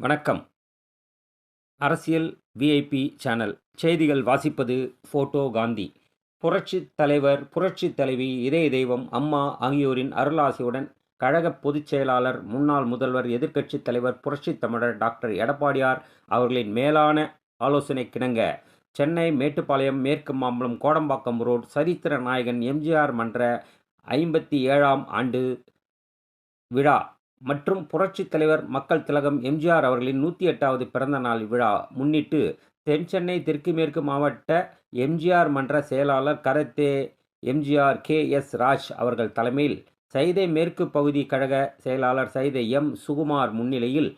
வணக்கம். அரசியல் VIP channel செய்திகள் வாசிப்பது போட்டோ காந்தி. புரட்சித் தலைவர், புரட்சித் தலைவி, இதய தெய்வம் அம்மா ஆகியோரின் அருளாசியுடன் கழக பொதுச் செயலாளர், முன்னாள் முதல்வர், எதிர்க்கட்சித் தலைவர், புரட்சித் தமிழர் டாக்டர் எடப்பாடியார் அவர்களின் மேலான ஆலோசனைக்கிணங்க சென்னை மேட்டுப்பாளையம் மேற்கு மாம்பலம் கோடம்பாக்கம் ரோடு சரித்திர நாயகன் எம்ஜிஆர் மன்ற 57ஆம் ஆண்டு விழா மற்றும் புரட்சித் தலைவர் மக்கள் திலகம் எம்ஜிஆர் அவர்களின் 108வது பிறந்த நாள் விழா முன்னிட்டு தென்சென்னை தெற்கு மேற்கு மாவட்ட எம்ஜிஆர் மன்ற செயலாளர் கரத்தே எம்ஜிஆர் கே.எஸ். ராஜ் அவர்கள் தலைமையில் சைதை மேற்கு பகுதி கழக செயலாளர் சைதை எம். சுகுமார் முன்னிலையில்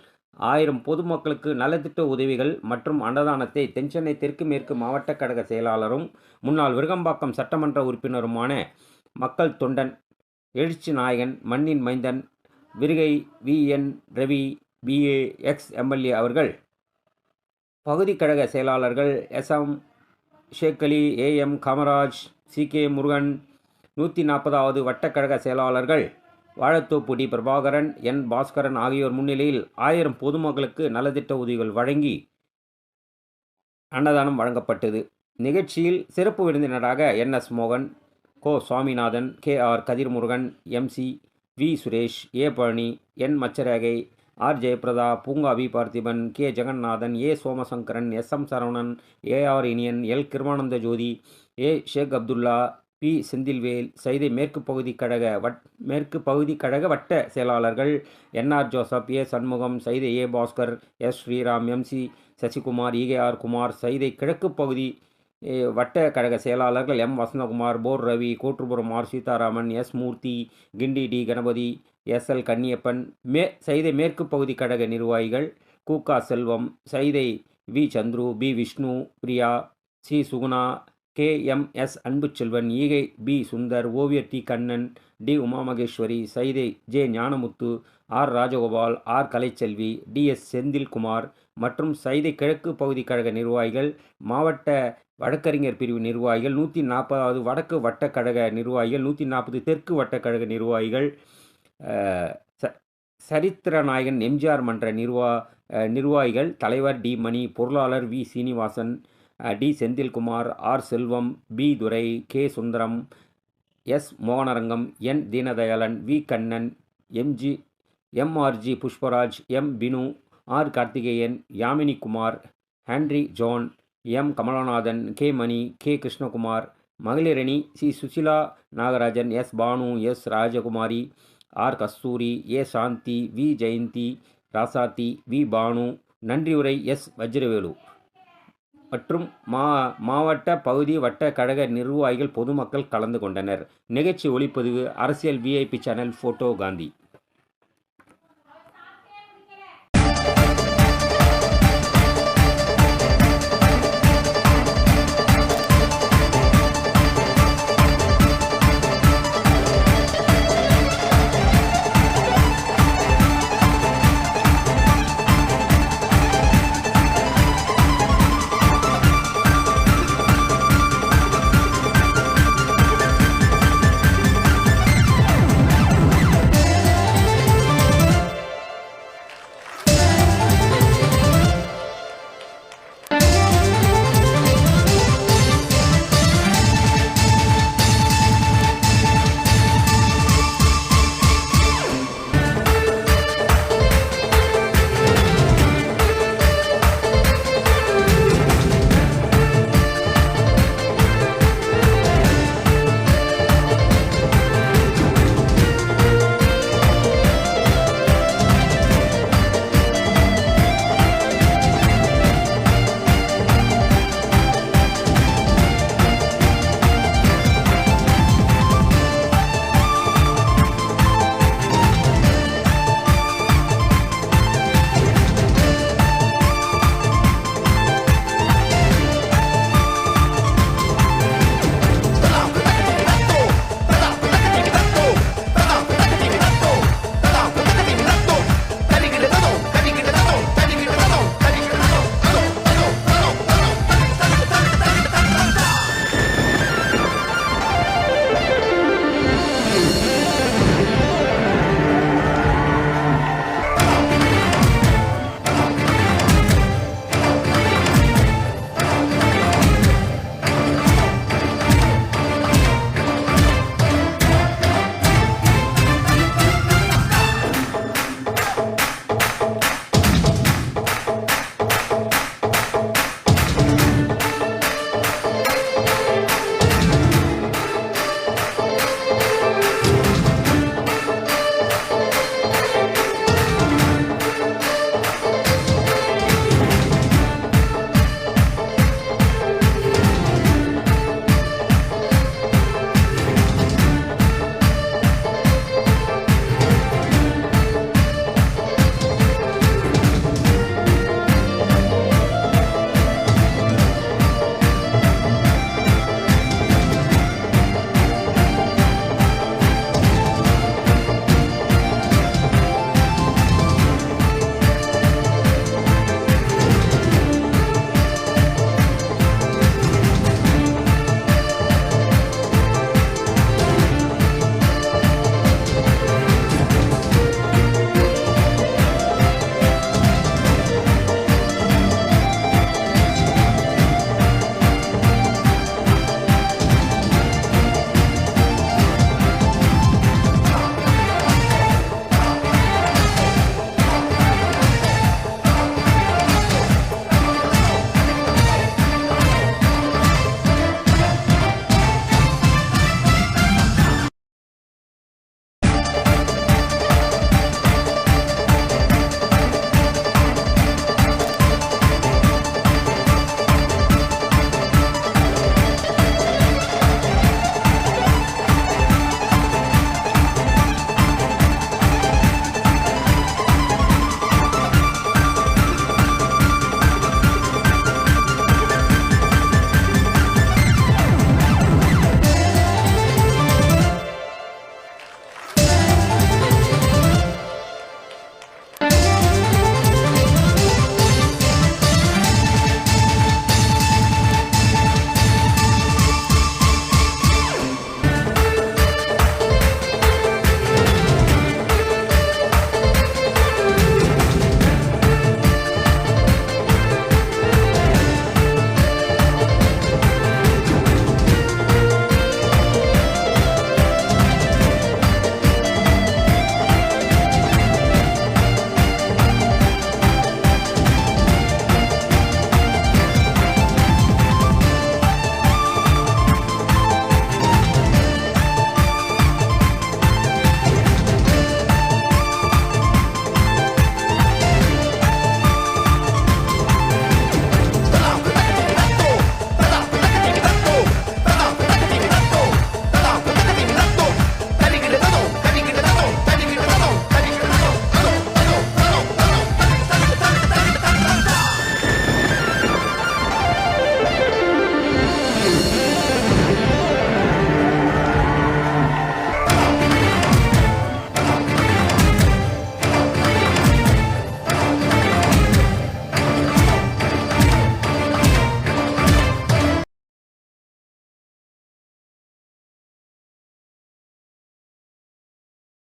1000 பொதுமக்களுக்கு நலத்திட்ட உதவிகள் மற்றும் அன்னதானத்தை தென்சென்னை தெற்கு மேற்கு மாவட்ட கழக செயலாளரும் முன்னாள் விருகம்பாக்கம் சட்டமன்ற உறுப்பினருமான மக்கள் தொண்டன் எழுச்சி நாயகன் மண்ணின் மைந்தன் விருகை வி.என். ரவி பி.ஏ. எக்ஸ்.எம்எல்ஏ அவர்கள், பகுதி கழக செயலாளர்கள் எஸ்.எம். ஷேக் அலி, ஏ.எம். காமராஜ், சி.கே. முருகன், 140வது வட்டக்கழக செயலாளர்கள் வாழத்தோப்பு டி. பிரபாகரன், என். பாஸ்கரன் ஆகியோர் முன்னிலையில் 1000 பொதுமக்களுக்கு நலத்திட்ட உதவிகள் வழங்கி அன்னதானம் வழங்கப்பட்டது. நிகழ்ச்சியில் சிறப்பு விருந்தினராக என்.எஸ். மோகன், Ko. Swaminathan, KR. Kathirmurugan, MC. V. Suresh, A. Palani, N. Macharekai, R. Jayaprada, Poonga V. Parthiban, K. Jaganathan, A. Somasankaran, SM. Saravanan, AR. Iniyan, L. Kirumananda Jothi, A. Sheikh Abdullah, P. Senthilvel, Saidai மேற்கு பகுதி கழக வட்ட செயலாளர்கள் NR. Joseph, A. Shanmugam, Saidai A. Baskar, S. Sriram, MC. Sasikumar, ER. Kumar, Saidai கிழக்கு பகுதி வட்ட கழக செயலாளர்கள் எம். வசந்தகுமார், போர் ரவி, கோட்டுப்புறம் ஆர். சீதாராமன், எஸ். மூர்த்தி, கிண்டி T. Ganapathi, S. L. Kanniyappan, Saidai மேற்கு பகுதி கழக நிர்வாகிகள் கு.க. Selvam, Saidai V. Chandru, P. Vishnu Priya, C. Suguna, K. M. S. Anbuchelvan, Eegai P. Sundar, ஓவியர் T. Kannan, T. Umamaheswari, Saidai J. Gnanamuthu, R. Rajagopal, R. Kalaiselvi, T. S. Senthilkumar மற்றும் சைதை கிழக்கு பகுதி கழக நிர்வாகிகள், மாவட்ட வழக்கறிஞர் பிரிவு நிர்வாகிகள், 140வது வடக்கு வட்ட கழக நிர்வாகிகள், 140 தெற்கு வட்ட கழக நிர்வாகிகள், சரித்திர நாயகன் எம்ஜிஆர் மன்ற நிர்வாகிகள், தலைவர் டி. மணி, பொருளாளர் V. Srinivasan, T. Senthilkumar, R. Selvam, P. Durai, K. Sundaram, S. Mohanarangam, N. Deenadayalan, V. Kannan, MRG. Pushparaj, M. Binu, R. Karthikeyan, Yamini Kumar, Henry John, M. Kamalanathan, K. Mani, K. Krishnakumar, மகளிரணி C. Sushila Nagarajan, S. Banu, S. Rajakumari, R. Kasthuri, A. Shanthi, V. Jayanthi Rasathi, V. Banu, நன்றியுரை எஸ். வஜ்ரவேலு மற்றும் மாவட்ட பகுதி வட்ட கழக நிர்வாகிகள் பொதுமக்கள் கலந்து கொண்டனர். நிகழ்ச்சி ஒளிப்பதிவு அரசியல் விஐபி சேனல் போட்டோ காந்தி.